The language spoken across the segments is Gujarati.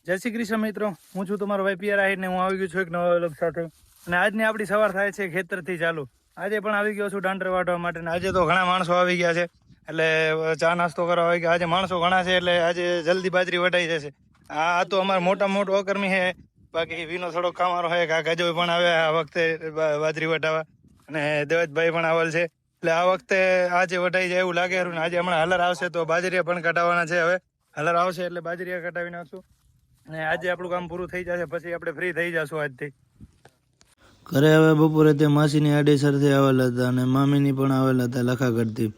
જય શ્રી કૃષ્ણ મિત્રો, હું છું તમારો ભાઈ પીઆર આહિર ને હું આવી ગયો છું એક નવા વ્લોગ સાથે. અને આજની આપણી સવાર થાય છે ખેતરથી ચાલુ. આજે પણ આવી ગયો છું દાંડર વાટવા માટે. આજે તો ઘણા માણસો આવી ગયા છે, એટલે ચા નાસ્તો કરવા આવી ગયા. આજે માણસો ઘણા છે એટલે આજે જલ્દી બાજરી વટાઈ જશે. આ તો અમારો મોટા મોટો અકર્મી છે. બાકી વિનો થોડો કામારો છે. કાકા જો પણ આવે આ વખતે બાજરી વટાવા, અને દેવતભાઈ પણ આવેલ છે. એટલે આ વખતે આજે વટાઈ જાય એવું લાગે. આજે હમણાં હલર આવશે તો બાજરીયા પણ કટાવવાના છે. હવે હલર આવશે એટલે બાજરીયા કટાવી નાખશું. અને આજે આપણું કામ પૂરું થઈ જશે, પછી આપણે ફ્રી થઈ જશું આજથી. ઘરે હવે બપોરે તે માસીની આડેસરથી આવેલા હતા અને મામીની પણ આવેલા હતા લખાગઢથી,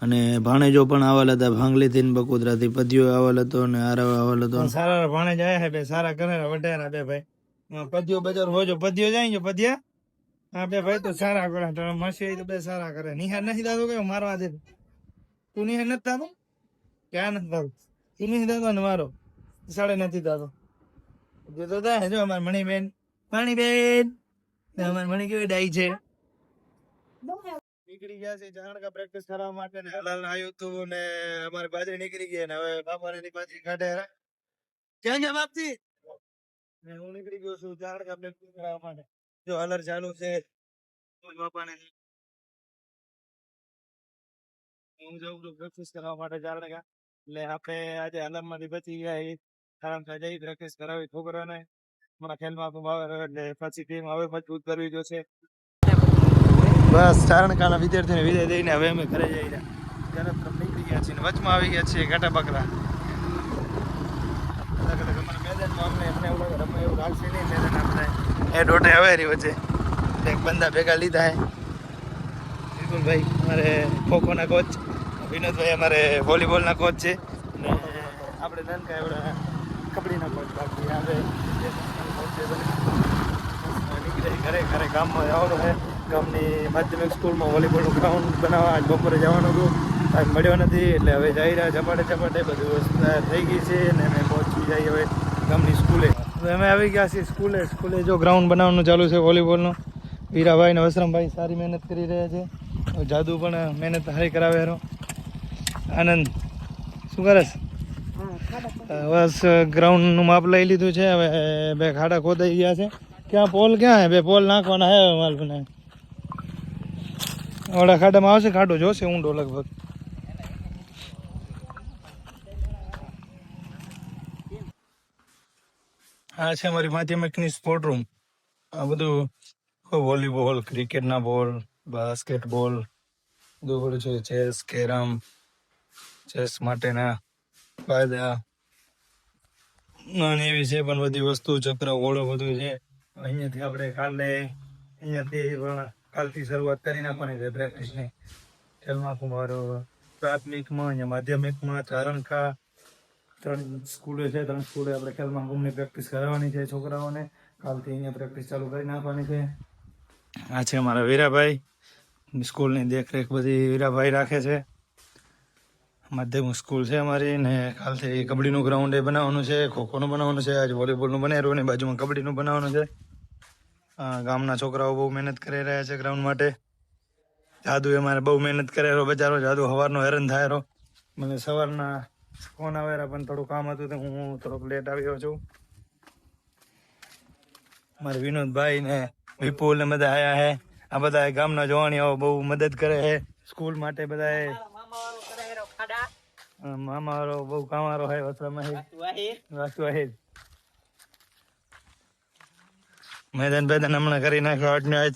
અને ભાણેજો પણ આવેલા હતા ભાંગલીથી ને બકોદરાથી. પદ્યો આવેલ હતો અને આરવ આવેલ હતો. સારા ભાણે જાય છે બે, સારા કરેરા વઢેરા બે ભાઈ. પદ્યો બજાર હોજો, પદ્યો જાય જો પદ્યા. હા બે ભાઈ તો સારા કરે, તો મસી તો બે સારા કરે. નિહાર નથી દાદો કે મારવા દે. તું નિહાર નથી દાદો, ક્યાં નથી દાદો? તું નથી દાદો ને મારો સાડે નથી દાદો. જો તો થાય જો અમાર મણીબેન, મણીબેન અમાર મણી કેવી ડાઈ છે. નીકળી ગયા છે જાણકા પ્રેક્ટિસ કરવા માટે ને હલાલ આવ્યું હતું ને અમારી બાજરી નીકળી ગઈ ને હવે બાપાની બાજરી કાઢે. ક્યાં ગયા બાપજી? ને હું નીકળી ગયો છું જાણકા પ્રેક્ટિસ કરવા માટે. જો હલર ચાલુ છે બાપાને. હું જઉં છું પ્રેક્ટિસ કરવા માટે જાણકા. એટલે આપણે આજે હલરમાંથી બચી ગયા એ આરામથી જઈ પ્રેક્ટિસ કરાવી છોકરાને. મારા ખેલમાં એટલે પછી ટીમ હવે મજબૂત કરવી જોશે. બસ ચારણકાના વિદ્યાર્થીને વિદાય દઈને હવે અમે ઘરે જઈ રહ્યા. ઘરે તરફ નીકળી ગયા છીએ, વચમાં આવી ગયા છીએ ઘાટા બકરા. અલગ અલગ અમારા મેદાનમાં અમને રમે એવું લાગશે નહીં. મેદાન આપણે એ દોઢે હવે રહી વચ્ચે એક બંદા ભેગા લીધા હે. વિપુલભાઈ અમારે ખોખોના કોચ, વિનોદભાઈ અમારે વોલીબોલના કોચ છે, અને આપણે નાનકા એવડા કબડ્ડીના કોચ. બાકી આપણે ઘરે ઘરે ગામમાં જવાનું છે. ગામની માધ્યમિક સ્કૂલમાં વોલીબોલનું ગ્રાઉન્ડ બનાવવા આજ બપોરે જવાનું હતું. આજ મળ્યો નથી એટલે હવે જઈ રહ્યા ઝપાટે ઝપાટે. બધી વ્યવસ્થા થઈ ગઈ છે અને અમે પહોંચી જઈએ હવે ગામની સ્કૂલે. હવે અમે આવી ગયા છીએ સ્કૂલે. સ્કૂલે જો ગ્રાઉન્ડ બનાવવાનું ચાલુ છે વોલીબોલનું. વીરાભાઈ ને વસરામભાઈ સારી મહેનત કરી રહ્યા છે. જાદુ પણ મહેનત સારી કરાવે એનો. આનંદ શું કરે છે? બસ ગ્રાઉન્ડનું માપ લઈ લીધું છે. હવે બે ખાડા ખોદાઈ ગયા છે. ક્યાં પોલ ક્યાં હે? બે પોલ નાખવાના હે માલ બનાવે. ઓલા ખાડામાં આવશે, ખાડો જોશે ઊંડો લગભગ. આ છે અમારી માધ્યમિકની સ્પોર્ટ રૂમ. આ બધું વોલીબોલ, ક્રિકેટના બોલ, બાસ્કેટબોલ બધું બધું છે. ચેસ, કેરમ, ચેસ માટેના કાયદા નાની એવી છે પણ બધી વસ્તુ, ચક્ર ઓળો બધું છે. અહીંયાથી આપણે કાલથી શરૂઆત કરી નાખવાની છે પ્રેક્ટિસની. ખેલમહાકુમારો પ્રાથમિકમાં અને માધ્યમિકમાં ચારણખા 3 સ્કૂલે છે. 3 સ્કૂલે આપણે ખેલમહાકુંભની પ્રેક્ટિસ કરાવવાની છે છોકરાઓને. કાલથી અહીંયા પ્રેક્ટિસ ચાલુ કરી નાખવાની છે. આ છે અમારા વીરાભાઈ. સ્કૂલની દેખરેખ બધી વીરાભાઈ રાખે છે. માધ્યમિક સ્કૂલ છે અમારી, ને કાલથી કબડ્ડીનું ગ્રાઉન્ડ એ બનાવવાનું છે, ખોખોનું બનાવવાનું છે, આજે વોલીબોલનું બનાવ્યું ને બાજુમાં કબડ્ડીનું બનાવવાનું છે. ગામના છોકરાઓ બહુ મહેનત કરી રહ્યા છે ગ્રાઉન્ડ માટે. જાદુ અમારે બહુ મહેનત કરેલો બચારો. જાદુ સવારનો હેરાન થાય. મને સવારના ફોન આવેલા પણ થોડું કામ હતું તો હું થોડોક લેટ આવ્યો છું. મારે વિનોદભાઈ ને વિપુલ ને બધા આયા હે. આ બધા ગામના જવાણીઓ બહુ મદદ કરે છે સ્કૂલ માટે. બધા મામારો બહુ કામારો હે. વાસુ આહિર મેદાન બેદાન હમણાં કરી નાખ્યો આજને આજ.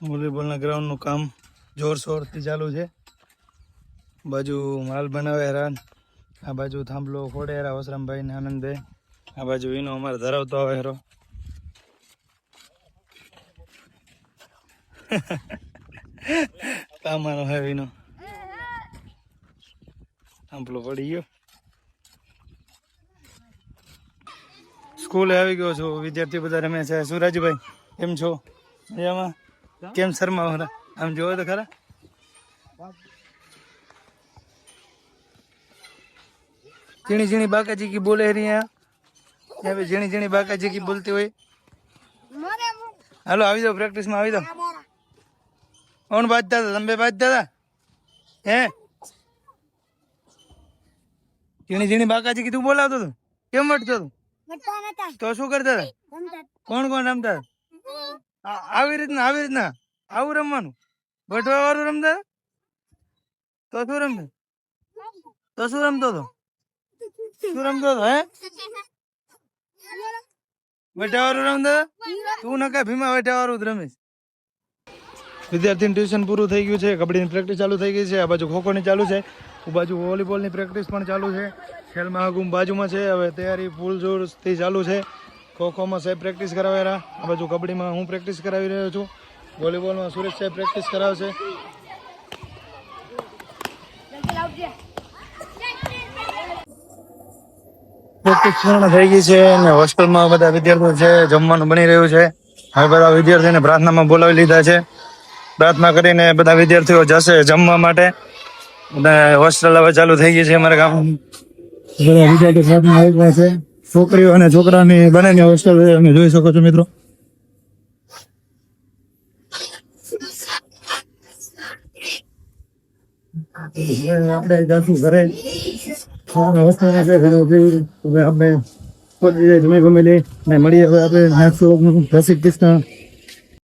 વોલીબોલના ગ્રાઉન્ડનું કામ જોરશોરથી ચાલુ છે. બાજુ માલ બનાવે હેરાન, આ બાજુ થાંભલો ફોડે હેરા વસરામભાઈ ને આનંદભાઈ. આ બાજુ વિનો અમારે ધરાવતો આવે હેરો. કામાનો હે વિનો. થાંભલો પડી ગયો. સ્કૂલે આવી ગયો છું. વિદ્યાર્થી બધા રમે છે. સુરાજભાઈ કેમ છો? મજામાં? કેમ શર્મા હરા? આમ જોવો તો ખરા. ઝીણી ઝીણી બાકાજી કી બોલે રહી हैं ઝીણી ઝીણી બાકાજી કી બોલતી હોય. હાલો આવી જાઓ, પ્રેક્ટિસમાં આવી જાઓ. કોણ બાજતા હતા? તમે બાજતા હતા હે? ઝીણી ઝીણી બાકાજી કીધું બોલાવતો હતો કેમ વટતો હતો તો શું કરતા હતા કોણ કોણ રમતા હતા? આવી રીતના આવું રમવાનું વટવા વાળું રમતા હતા? તો શું રમતો તો શું રમતો હતો શું રમતો હતો હે વટા વાળું રમતા હતા? તું નકા ભીમા વટા વાળું જ રમીશ. વિદ્યાર્થીનું ટ્યુશન પૂરું થઈ ગયું છે, કબડ્ડીની પ્રેક્ટિસ ચાલુ થઈ ગઈ છે, આ બાજુ ખોખોની ચાલુ છે, આ બાજુ વોલીબોલની પ્રેક્ટિસ પણ ચાલુ છે, ખેલ મહાકુંભ બાજુમાં છે, હવે તૈયારી ફૂલ જોરથી ચાલુ છે. ખોખોમાં સાહેબ પ્રેક્ટિસ કરાવી રહ્યા, આ બાજુ કબડ્ડીમાં હું પ્રેક્ટિસ કરાવી રહ્યો છું, વોલીબોલમાં સુરેશ સાહેબ પ્રેક્ટિસ કરાવશે. પ્રેક્ટિસ પૂર્ણ થઈ ગઈ છે અને હોસ્ટેલમાં બધા વિદ્યાર્થીઓ છે, જમવાનું બની રહ્યું છે. હવે બધા વિદ્યાર્થીઓને પ્રાર્થનામાં બોલાવી લીધા છે, પ્રાર્થના કરીને બધા વિદ્યાર્થીઓ જશે જમવા માટે. અને હોસ્ટેલ હવે ચાલુ થઈ ગઈ છે અમારા ગામમાં. બધા વિદ્યાર્થીઓ પ્રાર્થના આવી ગયા છે, છોકરીઓ અને છોકરાની બંનેની હોસ્ટેલ તમે જોઈ શકો છો મિત્રો. આપણે જશું ઘરે હોસ્ટેલમાં છે ઘરે હવે આપણે જમી ગમી લઈ ને મળીએ હવે આપણે જય શ્રી કૃષ્ણ.